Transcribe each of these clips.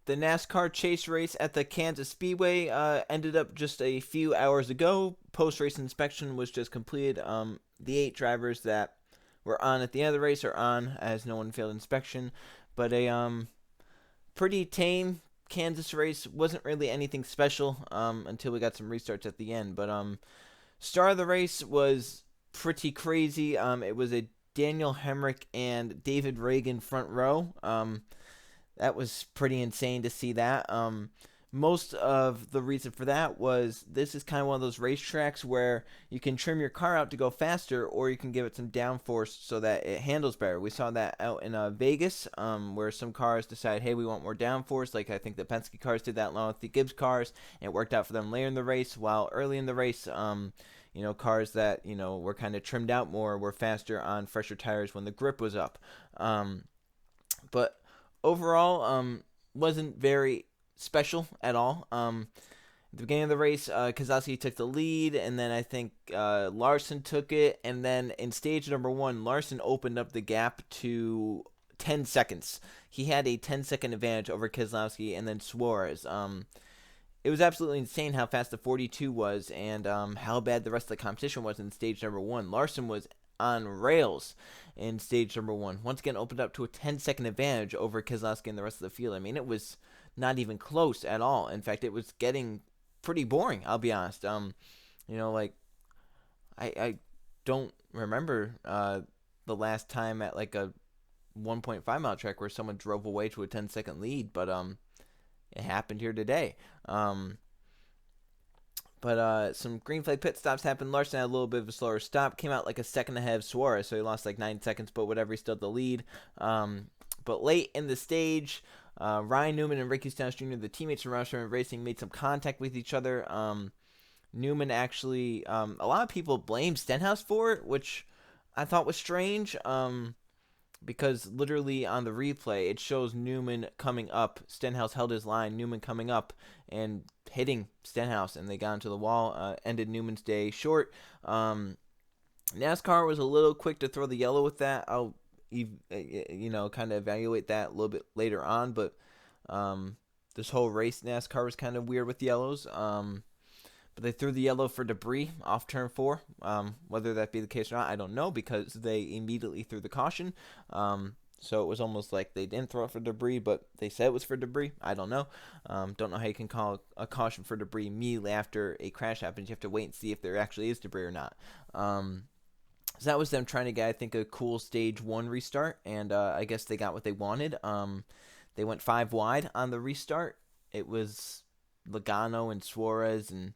The NASCAR chase race at the Kansas Speedway ended up just a few hours ago. Post race inspection was just completed. The 8 drivers that were on at the end of the race are on, as no one failed inspection. But a pretty tame Kansas race, wasn't really anything special until we got some restarts at the end. But star of the race was pretty crazy. It was a Daniel Hemrick and David Reagan front row. That was pretty insane to see that. Most of the reason for that was this is kind of one of those racetracks where you can trim your car out to go faster, or you can give it some downforce so that it handles better. We saw that out in Vegas, where some cars decided, hey, we want more downforce. Like I think the Penske cars did that along with the Gibbs cars, and it worked out for them later in the race. While early in the race, cars that were kind of trimmed out more were faster on fresher tires when the grip was up. But overall, wasn't very special at all. At the beginning of the race, Kozlowski took the lead, and then I think Larson took it, and then in stage number 1, Larson opened up the gap to 10 seconds. He had a 10-second advantage over Keselowski and then Suarez. It was absolutely insane how fast the 42 was, and how bad the rest of the competition was in stage number 1. Larson was on rails in stage number 1. Once again, opened up to a 10-second advantage over Keselowski and the rest of the field. I mean, it was not even close at all. In fact, it was getting pretty boring, I'll be honest. Like, I don't remember the last time at like a 1.5 mile track where someone drove away to a 10-second lead, but it happened here today. But some green flag pit stops happened. Larson had a little bit of a slower stop. Came out like a second ahead of Suarez, so he lost like 9 seconds, but whatever, he still had the lead. But late in the stage, Ryan Newman and Ricky Stenhouse Jr., the teammates from Roush Racing, made some contact with each other. Newman actually, a lot of people blame Stenhouse for it, which I thought was strange. Because literally on the replay, it shows Newman coming up. Stenhouse held his line, Newman coming up and hitting Stenhouse, and they got into the wall, ended Newman's day short. NASCAR was a little quick to throw the yellow with that. I'll, kind of evaluate that a little bit later on, but this whole race, NASCAR was kind of weird with yellows. But they threw the yellow for debris off turn 4. Whether that be the case or not, I don't know, because they immediately threw the caution. So it was almost like they didn't throw it for debris, but they said it was for debris. I don't know. Don't know how you can call a caution for debris immediately after a crash happens. You have to wait and see if there actually is debris or not. So that was them trying to get, I think, a cool stage 1 restart, and I guess they got what they wanted. They went 5 wide on the restart. It was Logano and Suarez, and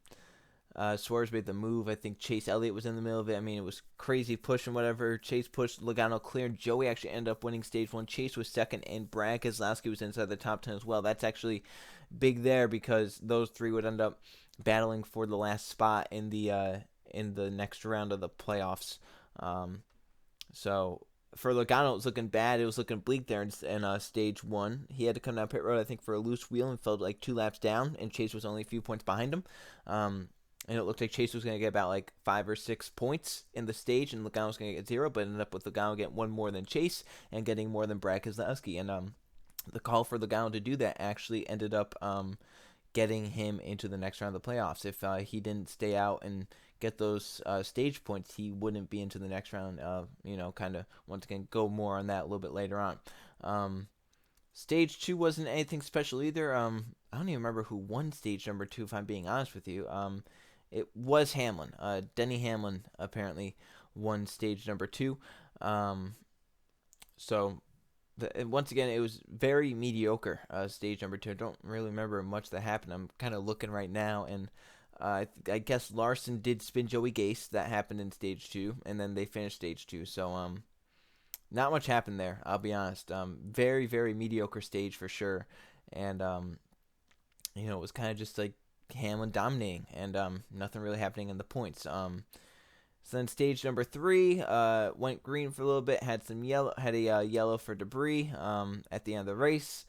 Suarez made the move. I think Chase Elliott was in the middle of it. I mean, it was crazy push and whatever. Chase pushed, Logano cleared. Joey actually ended up winning stage 1. Chase was second, and Brad Keselowski was inside the top 10 as well. That's actually big there, because those 3 would end up battling for the last spot in the next round of the playoffs. So for Logano, it was looking bad. It was looking bleak there in stage 1. He had to come down pit road, I think, for a loose wheel, and fell like 2 laps down, and Chase was only a few points behind him. And it looked like Chase was going to get about like 5 or 6 points in the stage, and Logano was going to get 0, but ended up with Logano getting 1 more than Chase and getting more than Brad Keselowski. And the call for Logano to do that actually ended up getting him into the next round of the playoffs. If he didn't stay out and get those stage points, he wouldn't be into the next round. Kind of, once again, go more on that a little bit later on. Stage 2 wasn't anything special either. I don't even remember who won stage number 2, if I'm being honest with you. It was Hamlin. Denny Hamlin apparently won stage number 2. Once again, it was very mediocre, stage number 2. I don't really remember much that happened. I'm kind of looking right now, and I guess Larson did spin Joey Gase. That happened in stage 2, and then they finished stage 2. So, not much happened there, I'll be honest. Very, very mediocre stage for sure. And, it was kind of just like Hamlin dominating, and nothing really happening in the points. So then stage number 3 went green for a little bit, had a yellow for debris at the end of the race.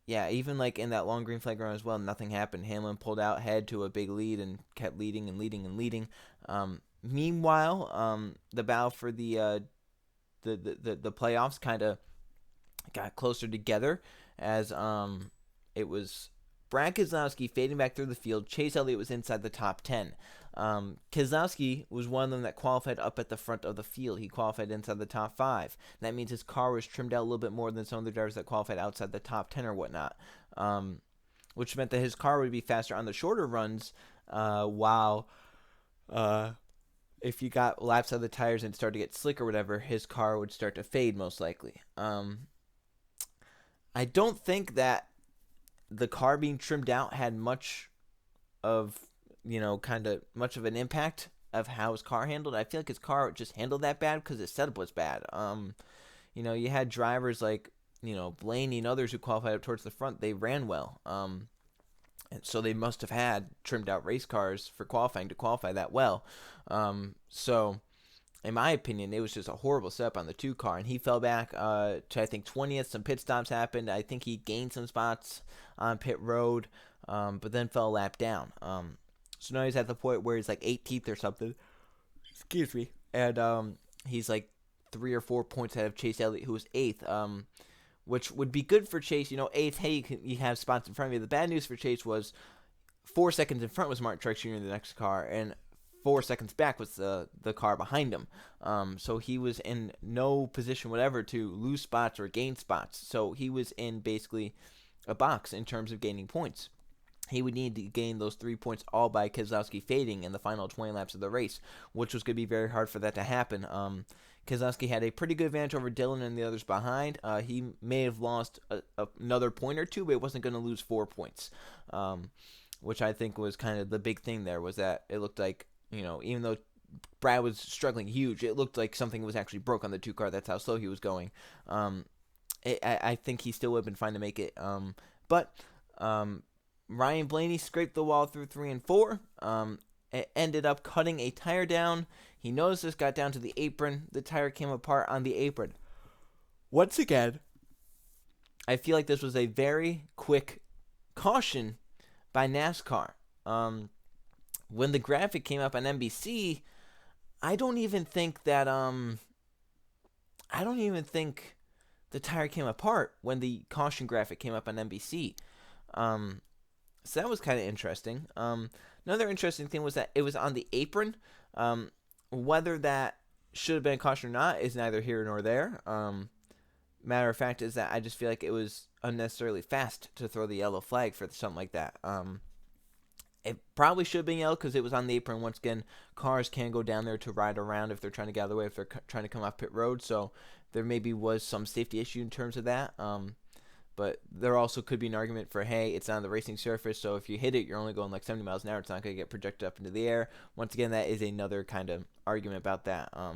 Even like in that long green flag run as well, nothing happened. Hamlin pulled out, head to a big lead, and kept leading and leading and leading. Meanwhile, the battle for the playoffs kind of got closer together as it was Brad Keselowski fading back through the field. Chase Elliott was inside the top 10. Keselowski was one of them that qualified up at the front of the field. He qualified inside the top 5. That means his car was trimmed out a little bit more than some of the drivers that qualified outside the top 10 or whatnot, which meant that his car would be faster on the shorter runs, while if you got laps out of the tires and started to get slick or whatever, his car would start to fade most likely. I don't think that the car being trimmed out had much of, much of an impact of how his car handled. I feel like his car just handled that bad because his setup was bad. You had drivers like, Blaney and others who qualified up towards the front. They ran well. And so they must have had trimmed out race cars for qualifying to qualify that well. So in my opinion, it was just a horrible setup on the 2 car, and he fell back to, I think, 20th. Some pit stops happened. I think he gained some spots on pit road, but then fell a lap down. So now he's at the point where he's like 18th or something. Excuse me. And he's like 3 or 4 points ahead of Chase Elliott, who was 8th, which would be good for Chase. 8th, hey, you have spots in front of you. The bad news for Chase was 4 seconds in front was Martin Truex Jr. in the next car, and 4 seconds back was the car behind him. So he was in no position whatever to lose spots or gain spots. So he was in basically a box in terms of gaining points. He would need to gain those 3 points all by Keselowski fading in the final 20 laps of the race, which was going to be very hard for that to happen. Keselowski had a pretty good advantage over Dillon and the others behind. He may have lost another point or two, but it wasn't going to lose 4 points, which I think was kind of the big thing there, was that it looked like, even though Brad was struggling huge, it looked like something was actually broke on the 2 car. That's how slow he was going. I think he still would have been fine to make it. But Ryan Blaney scraped the wall through 3 and 4. It ended up cutting a tire down. He noticed this, got down to the apron. The tire came apart on the apron. Once again, I feel like this was a very quick caution by NASCAR. When the graphic came up on NBC, I don't even think the tire came apart when the caution graphic came up on NBC. So that was kind of interesting. Another interesting thing was that it was on the apron. Whether that should have been a caution or not is neither here nor there. Matter of fact is that I just feel like it was unnecessarily fast to throw the yellow flag for something like that. It probably should have been yellow because it was on the apron. Once again, cars can go down there to ride around if they're trying to get out of the way, if they're trying to come off pit road. So there maybe was some safety issue in terms of that. But there also could be an argument for, hey, it's on the racing surface, so if you hit it, you're only going like 70 miles an hour. It's not going to get projected up into the air. Once again, that is another kind of argument about that. I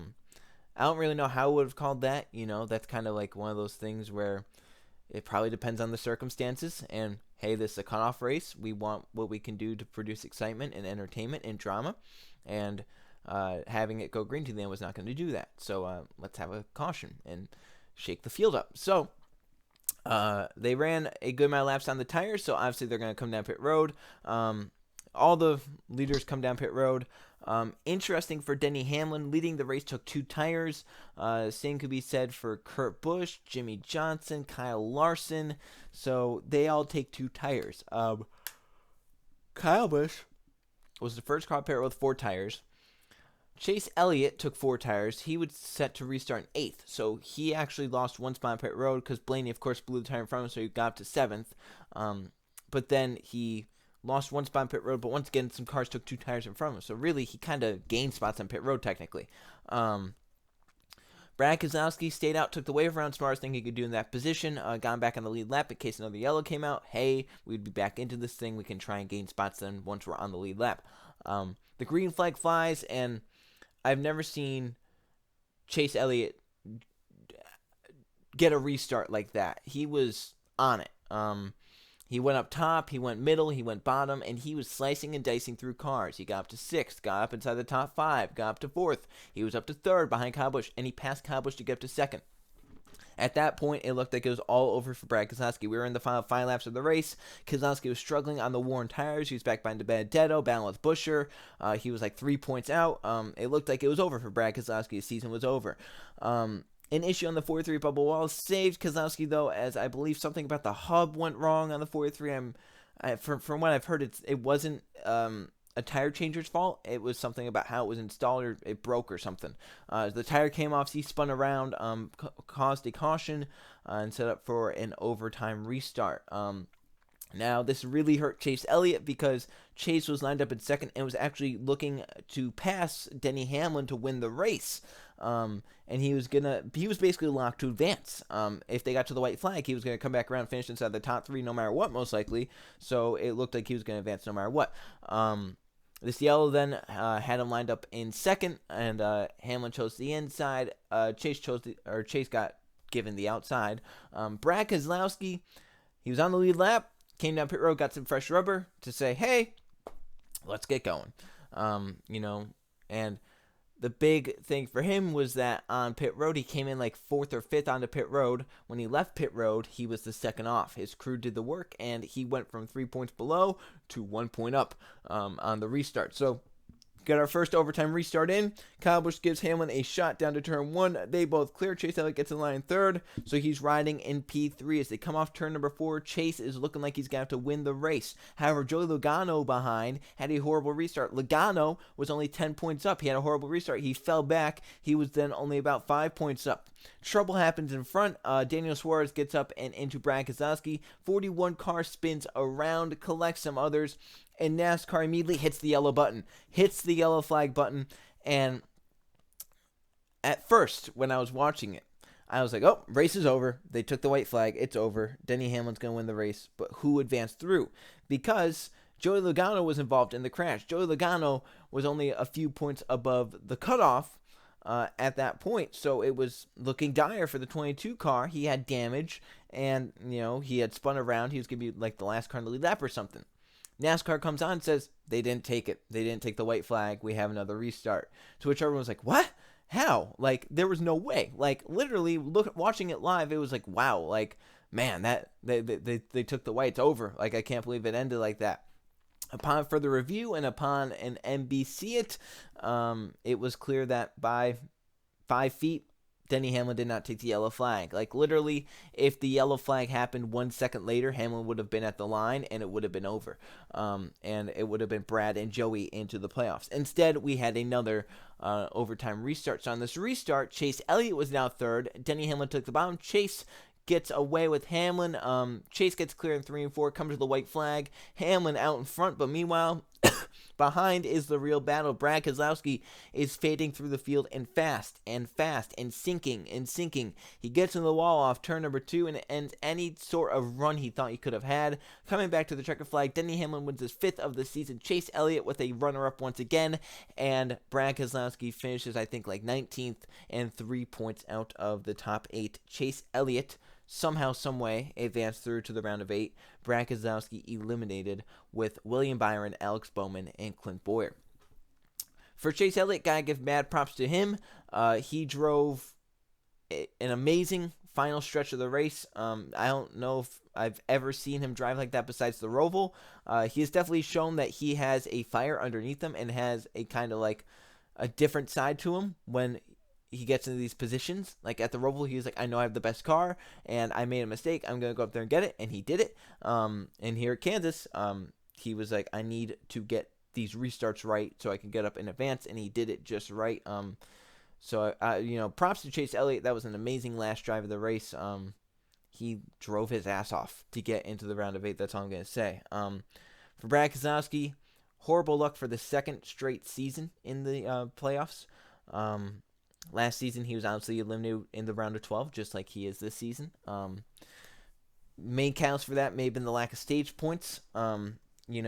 don't really know how I would have called that. That's kind of like one of those things where it probably depends on the circumstances. And, hey, this is a cutoff race. We want what we can do to produce excitement and entertainment and drama. And having it go green to the end was not going to do that. So let's have a caution and shake the field up. So they ran a good amount of laps on the tires, so obviously they're going to come down pit road. All the leaders come down pit road. Interesting for Denny Hamlin, leading the race took 2 tires. Same could be said for Kurt Busch, Jimmy Johnson, Kyle Larson. So they all take 2 tires. Kyle Busch was the first car to pit road with 4 tires. Chase Elliott took 4 tires. He was set to restart in 8th, so he actually lost 1 spot on pit road because Blaney, of course, blew the tire in front of him, so he got up to 7th. But then he lost 1 spot on pit road, but once again, some cars took 2 tires in front of him, so really, he kind of gained spots on pit road, technically. Brad Keselowski stayed out, took the wave around, smartest thing he could do in that position, got back on the lead lap in case another yellow came out. Hey, we'd be back into this thing. We can try and gain spots then once we're on the lead lap. The green flag flies, and I've never seen Chase Elliott get a restart like that. He was on it. He went up top, he went middle, he went bottom, and he was slicing and dicing through cars. He got up to 6th, got up inside the top 5, got up to 4th. He was up to 3rd behind Kyle Busch, and he passed Kyle Busch to get up to 2nd. At that point, it looked like it was all over for Brad Keselowski. We were in the final 5 laps of the race. Keselowski was struggling on the worn tires. He was back behind Benedetto, battling with Buescher. He was like 3 points out. It looked like it was over for Brad Keselowski. His season was over. An issue on the 43 bubble wall saved Keselowski, though, as I believe something about the hub went wrong on the 43. From what I've heard, it wasn't a tire changer's fault. It was something about how it was installed, or it broke or something. The tire came off, so he spun around, caused a caution, and set up for an overtime restart. Now, this really hurt Chase Elliott because Chase was lined up in second and was actually looking to pass Denny Hamlin to win the race. And he was basically locked to advance. If they got to the white flag, he was going to come back around and finish inside the top three no matter what, most likely. So it looked like he was going to advance no matter what. This yellow then had him lined up in second, and Hamlin chose the inside. Chase got given the outside. Brad Keselowski, he was on the lead lap. Came down pit road, got some fresh rubber to say, hey, let's get going. And the big thing for him was that on pit road, he came in like 4th or 5th onto pit road. When he left pit road, he was the second off. His crew did the work, and he went from 3 points below to 1 point up on the restart. So, got our first overtime restart in. Kyle Busch gives Hamlin a shot down to turn 1. They both clear. Chase Elliott gets in line third, so he's riding in P3. As they come off turn number 4, Chase is looking like he's going to have to win the race. However, Joey Logano behind had a horrible restart. Logano was only 10 points up. He had a horrible restart. He fell back. He was then only about 5 points up. Trouble happens in front. Daniel Suarez gets up and into Brad Keselowski. 41 car spins around, collects some others, and NASCAR immediately hits the yellow flag button. And at first, when I was watching it, I was like, oh, race is over. They took the white flag. It's over. Denny Hamlin's going to win the race. But who advanced through? Because Joey Logano was involved in the crash. Joey Logano was only a few points above the cutoff at that point. So it was looking dire for the 22 car. He had damage, and, he had spun around. He was going to be like the last car in the lead lap or something. NASCAR comes on and says, they didn't take it. They didn't take the white flag. We have another restart. To which everyone was like, what? How? Like, there was no way. Like, literally, watching it live, it was like, wow. Like, man, that they took the white. It's over. Like, I can't believe it ended like that. Upon further review and upon an NBC it was clear that by 5 feet, Denny Hamlin did not take the yellow flag. Like, literally, if the yellow flag happened 1 second later, Hamlin would have been at the line, and it would have been over. And it would have been Brad and Joey into the playoffs. Instead, we had another overtime restart. So on this restart, Chase Elliott was now third. Denny Hamlin took the bottom. Chase gets away with Hamlin. Chase gets clear in 3 and 4, comes to the white flag. Hamlin out in front, but meanwhile, behind is the real battle. Brad Keselowski is fading through the field and fast and sinking. He gets in the wall off turn number 2 and ends any sort of run he thought he could have had. Coming back to the checker flag, Denny Hamlin wins his 5th of the season. Chase Elliott with a runner-up once again, and Brad Keselowski finishes, I think, like 19th and 3 points out of the top 8. Chase Elliott somehow, someway, advanced through to the round of 8. Brad Keselowski eliminated with William Byron, Alex Bowman, and Clint Bowyer. For Chase Elliott, gotta give mad props to him. He drove an amazing final stretch of the race. I don't know if I've ever seen him drive like that besides the Roval. He has definitely shown that he has a fire underneath him and has a kind of like a different side to him when he gets into these positions. Like at the Roval, he was like, I know I have the best car, and I made a mistake. I'm going to go up there and get it, and he did it. And here at Kansas, he was like, I need to get these restarts right so I can get up in advance, and he did it just right. So props to Chase Elliott. That was an amazing last drive of the race. He drove his ass off to get into the round of 8. That's all I'm going to say. For Brad Keselowski, horrible luck for the second straight season in the playoffs. Last season, he was obviously eliminated in the round of 12, just like he is this season. Main counts for that may have been the lack of stage points. You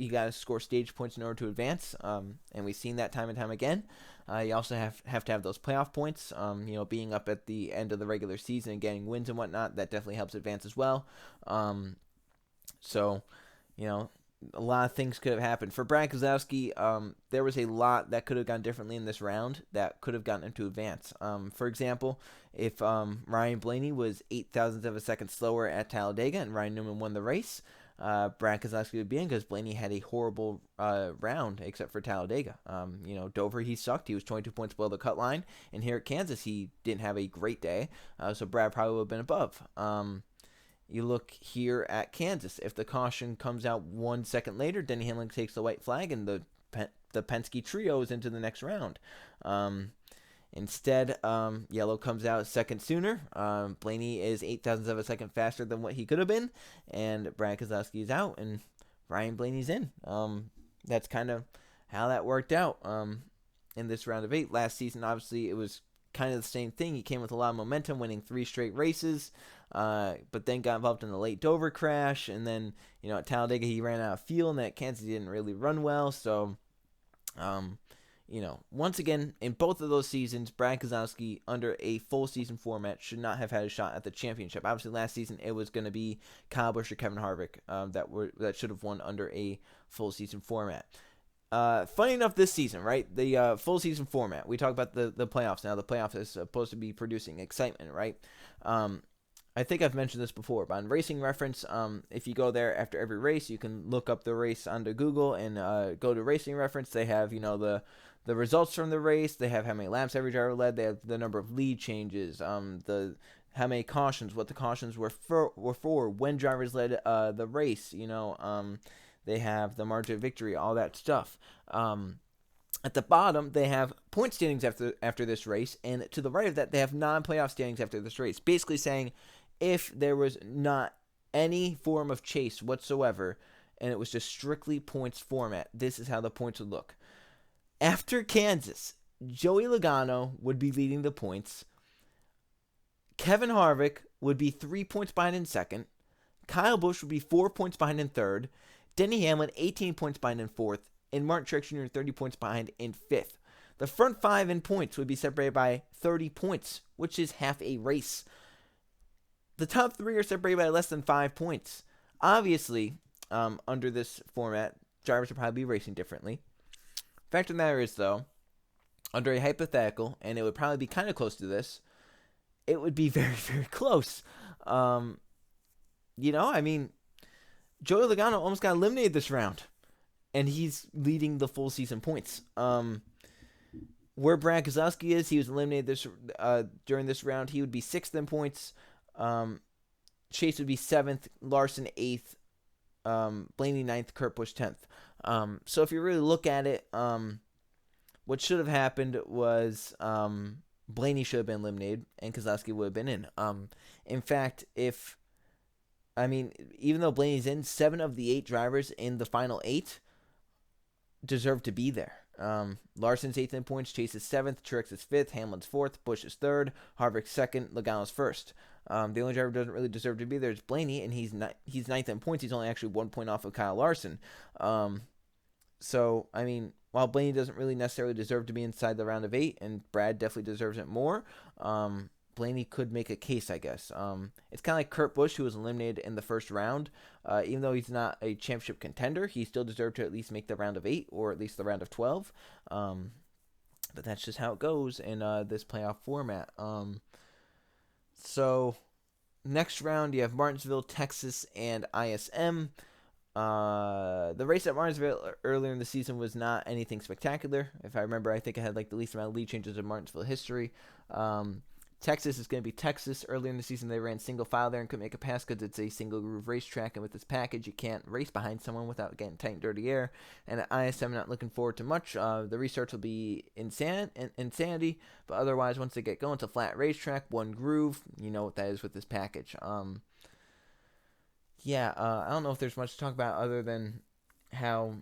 got to score stage points in order to advance, and we've seen that time and time again. You also have to have those playoff points. Being up at the end of the regular season and getting wins and whatnot, that definitely helps advance as well. A lot of things could have happened. For Brad Keselowski, there was a lot that could have gone differently in this round that could have gotten him to advance. For example, if Ryan Blaney was 0.008 of a second slower at Talladega and Ryan Newman won the race, Brad Keselowski would be in, because Blaney had a horrible round except for Talladega. Dover, he sucked. He was 22 points below the cut line, and here at Kansas he didn't have a great day, so Brad probably would have been above. You look here at Kansas. If the caution comes out 1 second later, Denny Hamlin takes the white flag, and the Penske trio is into the next round. Instead, yellow comes out a second sooner. Blaney is 0.08 of a second faster than what he could have been, and Brad Keselowski is out, and Ryan Blaney's in. That's kind of how that worked out in this round of 8. Last season, obviously, it was kind of the same thing. He came with a lot of momentum, winning 3 straight races, but then got involved in the late Dover crash, and then, at Talladega, he ran out of fuel, and at Kansas, he didn't really run well, so... once again, in both of those seasons, Brad Keselowski, under a full season format, should not have had a shot at the championship. Obviously, last season, it was going to be Kyle Busch or Kevin Harvick that should have won under a full season format. Funny enough, this season, right? The full season format. We talk about the playoffs now. The playoffs is supposed to be producing excitement, right? I think I've mentioned this before, but on Racing Reference, if you go there after every race, you can look up the race onto Google and go to Racing Reference. They have, the results from the race. They have how many laps every driver led. They have the number of lead changes, how many cautions, what the cautions were for, when drivers led the race. They have the margin of victory, all that stuff. At the bottom, they have point standings after this race, and to the right of that, they have non-playoff standings after this race, basically saying if there was not any form of chase whatsoever, and it was just strictly points format, this is how the points would look. After Kansas, Joey Logano would be leading the points. Kevin Harvick would be 3 points behind in second. Kyle Busch would be 4 points behind in third. Denny Hamlin, 18 points behind in fourth. And Martin Truex Jr., 30 points behind in fifth. The front 5 in points would be separated by 30 points, which is half a race. The top 3 are separated by less than 5 points. Obviously, under this format, drivers would probably be racing differently. Fact of the matter is, though, under a hypothetical, and it would probably be kind of close to this, it would be very, very close. Joey Logano almost got eliminated this round, and he's leading the full season points. Where Brad Keselowski is, he was eliminated during this round. He would be 6th in points. Chase would be 7th, Larson 8th, Blaney 9th, Kurt Busch 10th. So if you really look at it, what should have happened was Blaney should have been eliminated, and Keselowski would have been in. In fact, even though Blaney's in, 7 of the 8 drivers in the final 8 deserve to be there. Larson's 8th in points, Chase is 7th, Truex is 5th, Hamlin's 4th, Busch is 3rd, Harvick's 2nd, Logano's 1st. The only driver who doesn't really deserve to be there is Blaney, and he's 9th in points. He's only actually 1 point off of Kyle Larson. While Blaney doesn't really necessarily deserve to be inside the round of 8, and Brad definitely deserves it more, Blaney could make a case, I guess. It's kind of like Kurt Busch, who was eliminated in the first round. Even though he's not a championship contender, he still deserved to at least make the round of 8, or at least the round of 12. But that's just how it goes in this playoff format. So, next round, you have Martinsville, Texas, and ISM. The race at Martinsville earlier in the season was not anything spectacular. If I remember, I think it had the least amount of lead changes in Martinsville history. Texas is going to be Texas. Earlier in the season, they ran single file there and couldn't make a pass because it's a single groove racetrack, and with this package, you can't race behind someone without getting tight and dirty air. And at ISM, not looking forward to much. The restart will be insanity, but otherwise, once they get going, it's a flat racetrack, one groove. You know what that is with this package. I don't know if there's much to talk about other than how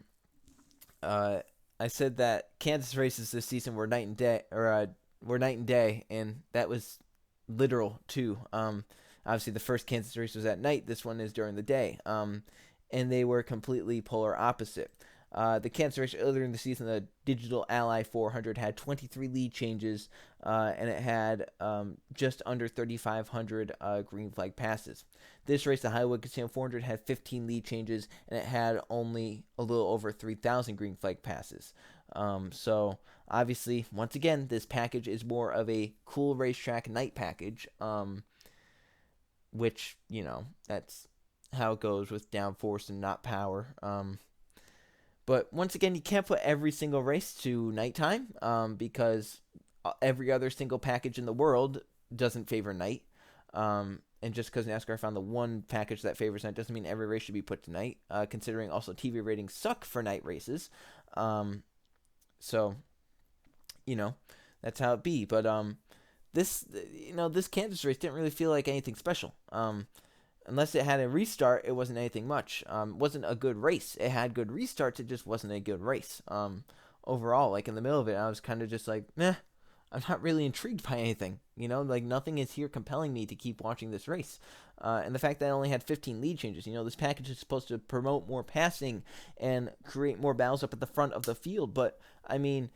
I said that Kansas races this season were night and day, and that was literal too. Obviously, the first Kansas race was at night. This one is during the day, and they were completely polar opposite. The Kansas race earlier in the season, the Digital Ally 400 had 23 lead changes, and it had just under 3,500 green flag passes. This race, the Hollywood Casino 400, had 15 lead changes, and it had only a little over 3,000 green flag passes. So obviously, once again, this package is more of a cool racetrack night package, which, that's how it goes with downforce and not power. But once again, you can't put every single race to nighttime because every other single package in the world doesn't favor night. And just because NASCAR found the one package that favors night doesn't mean every race should be put to night, considering also TV ratings suck for night races. So, that's how it be. But this Kansas race didn't really feel like anything special. Unless it had a restart, it wasn't anything much. It wasn't a good race. It had good restarts, it just wasn't a good race. Overall, like in the middle of it, I was kind of just like, meh, I'm not really intrigued by anything. Like nothing is here compelling me to keep watching this race. And the fact that I only had 15 lead changes, this package is supposed to promote more passing and create more battles up at the front of the field. But, I mean,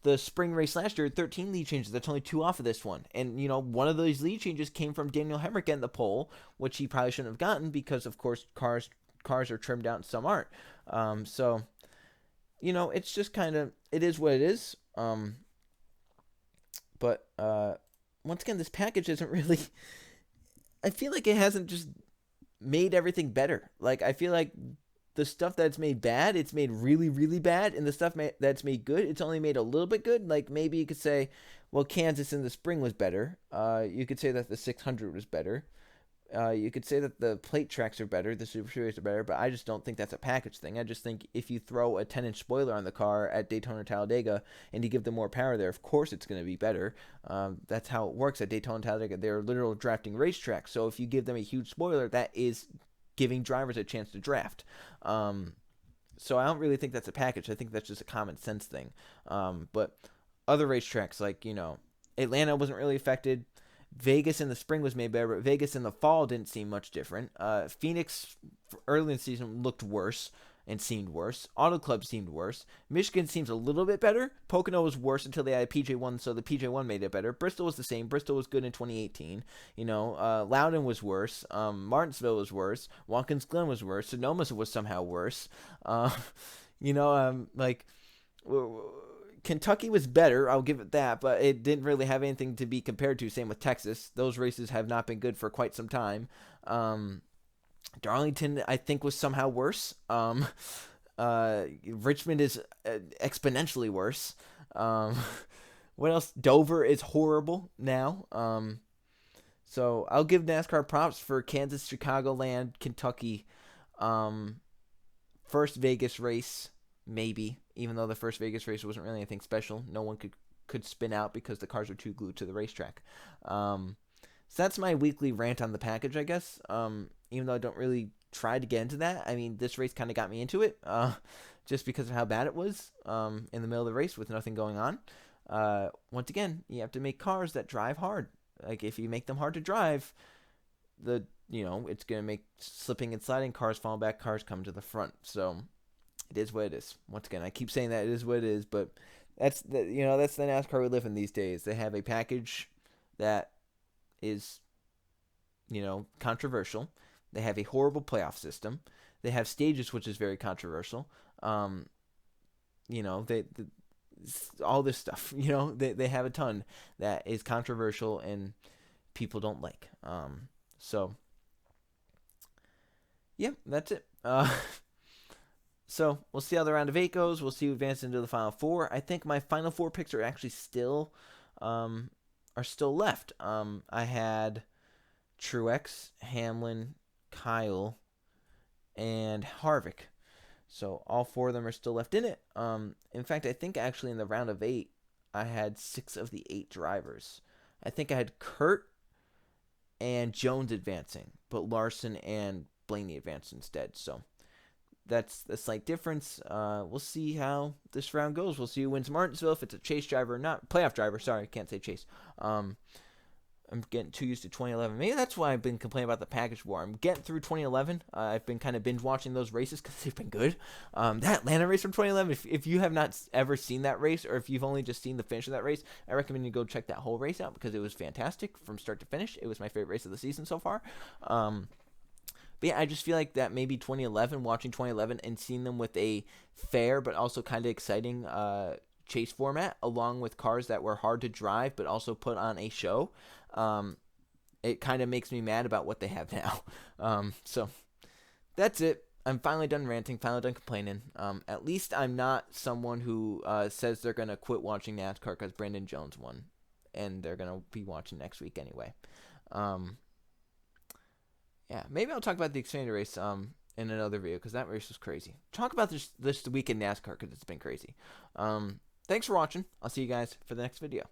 the spring race last year had 13 lead changes. That's only 2 off of this one. And, one of those lead changes came from Daniel Hemrick getting the pole, which he probably shouldn't have gotten because, of course, cars are trimmed out and some aren't. So, it's just kind of, it is what it is. But once again, this package isn't really, I feel like it hasn't just made everything better. Like, I feel like the stuff that's made bad, it's made really, really bad. And the stuff that's made good, it's only made a little bit good. Like, maybe you could say, well, Kansas in the spring was better. You could say that the 600 was better. You could say that the plate tracks are better, the Super Series are better, but I just don't think that's a package thing. I just think if you throw a 10-inch spoiler on the car at Daytona Talladega and you give them more power there, of course it's going to be better. That's how it works at Daytona Talladega. They're literal drafting racetracks, so if you give them a huge spoiler, that is giving drivers a chance to draft. So I don't really think that's a package. I think that's just a common sense thing. But other racetracks, like, Atlanta wasn't really affected. Vegas in the spring was made better, but Vegas in the fall didn't seem much different. Phoenix early in the season looked worse and seemed worse. Auto Club seemed worse. Michigan seems a little bit better. Pocono was worse until they had PJ1, so the PJ1 made it better. Bristol was the same. Bristol was good in 2018. Loudon was worse. Martinsville was worse. Watkins Glen was worse. Sonoma was somehow worse. Kentucky was better, I'll give it that, but it didn't really have anything to be compared to. Same with Texas. Those races have not been good for quite some time. Darlington, I think, was somehow worse. Richmond is exponentially worse. What else? Dover is horrible now. So I'll give NASCAR props for Kansas, Chicagoland, Kentucky. First Vegas race, maybe. Even though the first Vegas race wasn't really anything special. No one could spin out because the cars were too glued to the racetrack. So that's my weekly rant on the package, I guess. Even though I don't really try to get into that. I mean, this race kind of got me into it. Just because of how bad it was in the middle of the race with nothing going on. Once again, you have to make cars that drive hard. Like, if you make them hard to drive, it's going to make slipping and sliding, cars fall back, cars come to the front. So it is what it is. Once again, I keep saying that it is what it is, but that's the NASCAR we live in these days. They have a package that is, controversial. They have a horrible playoff system. They have stages, which is very controversial. They all this stuff. They have a ton that is controversial and people don't like. So yeah, that's it. So we'll see how the round of 8 goes. We'll see who advances into the final 4. I think my final 4 picks are actually still left. I had Truex, Hamlin, Kyle, and Harvick. So all 4 of them are still left in it. In fact, I think actually in the round of 8, I had 6 of the 8 drivers. I think I had Kurt and Jones advancing, but Larson and Blaney advanced instead. So that's a slight difference. We'll see how this round goes. We'll see who wins Martinsville, if it's a chase driver or not. Playoff driver, sorry, I can't say chase. I'm getting too used to 2011. Maybe that's why I've been complaining about the package war. I'm getting through 2011. I've been kind of binge watching those races because they've been good. That Atlanta race from 2011, if you have not ever seen that race, or if you've only just seen the finish of that race, I recommend you go check that whole race out because it was fantastic from start to finish. It was my favorite race of the season so far. But yeah, I just feel like that maybe 2011, watching 2011 and seeing them with a fair but also kind of exciting chase format, along with cars that were hard to drive but also put on a show, it kind of makes me mad about what they have now. So that's it. I'm finally done ranting, finally done complaining. At least I'm not someone who says they're gonna quit watching NASCAR because Brandon Jones won, and they're gonna be watching next week anyway. Um, yeah, maybe I'll talk about the Xfinity race in another video because that race was crazy. Talk about this week in NASCAR because it's been crazy. Thanks for watching. I'll see you guys for the next video.